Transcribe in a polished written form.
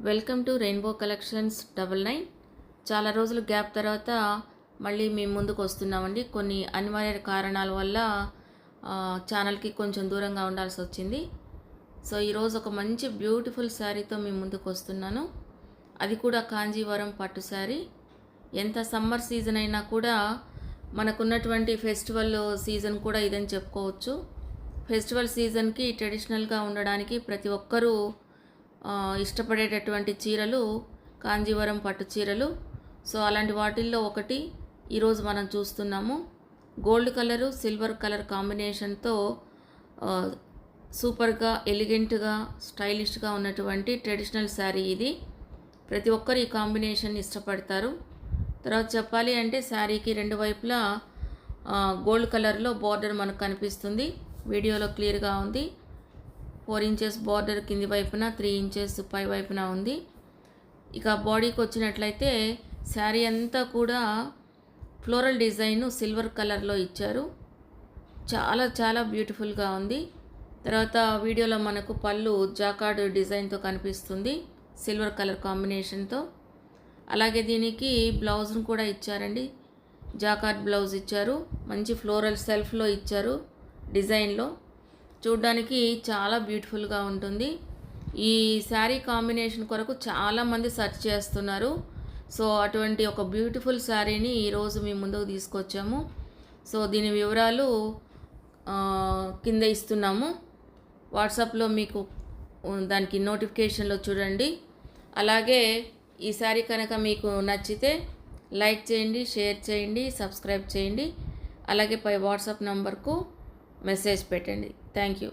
Welcome to rainbow collections 99. చాలా రోజులు gap తర్వాత మళ్ళీ మేము ముందుకు వస్తున్నామండి. కొన్ని అనివార్య కారణాల వల్ల ఛానల్కి కొంచెం దూరంగా ఉండాల్సి వచ్చింది. సో ఈరోజు ఒక మంచి బ్యూటిఫుల్ శారీతో మేము ముందుకు వస్తున్నాను. అది కూడా కాంజీవరం పట్టు శారీ. ఎంత సమ్మర్ సీజన్ అయినా కూడా మనకున్నటువంటి ఫెస్టివల్ సీజన్ కూడా ఇదని చెప్పుకోవచ్చు. ఫెస్టివల్ సీజన్కి ట్రెడిషనల్గా ఉండడానికి ప్రతి ఒక్కరూ ఇష్టపడేటటువంటి చీరలు కాంజీవరం పట్టు చీరలు. సో అలాంటి వాటిల్లో ఒకటి ఈరోజు మనం చూస్తున్నాము. గోల్డ్ కలరు సిల్వర్ కలర్ కాంబినేషన్తో సూపర్గా ఎలిగెంట్గా స్టైలిష్గా ఉన్నటువంటి ట్రెడిషనల్ శారీ ఇది. ప్రతి ఒక్కరు ఈ కాంబినేషన్ ఇష్టపడతారు. తర్వాత చెప్పాలి అంటే శారీకి రెండు వైపులా గోల్డ్ కలర్లో బార్డర్ మనకు కనిపిస్తుంది. వీడియోలో క్లియర్గా ఉంది. 4 ఇంచెస్ బార్డర్ కింది వైపున, 3 ఇంచెస్ పై వైపున ఉంది. ఇక బాడీకి వచ్చినట్లయితే శారీ అంతా కూడా ఫ్లోరల్ డిజైన్ సిల్వర్ కలర్లో ఇచ్చారు. చాలా చాలా బ్యూటిఫుల్గా ఉంది. తర్వాత వీడియోలో మనకు పళ్ళు జాకార్డ్ డిజైన్తో కనిపిస్తుంది సిల్వర్ కలర్ కాంబినేషన్తో. అలాగే దీనికి బ్లౌజ్ను కూడా ఇచ్చారండి. జాకార్డ్ బ్లౌజ్ ఇచ్చారు. మంచి ఫ్లోరల్ సెల్ఫ్లో ఇచ్చారు డిజైన్లో. చూడ్డానికి చాలా బ్యూటిఫుల్గా ఉంటుంది. ఈ శారీ కాంబినేషన్ కొరకు చాలామంది సెర్చ్ చేస్తున్నారు. సో అటువంటి ఒక బ్యూటిఫుల్ శారీని ఈరోజు మీ ముందుకు తీసుకొచ్చాము. సో దీని వివరాలు కింద ఇస్తున్నాము. వాట్సాప్లో మీకు దానికి నోటిఫికేషన్లో చూడండి. అలాగే ఈ శారీ కనుక మీకు నచ్చితే లైక్ చేయండి, షేర్ చేయండి, సబ్స్క్రైబ్ చేయండి. అలాగే పై వాట్సాప్ నంబర్కు మెసేజ్ పెట్టండి. Thank you.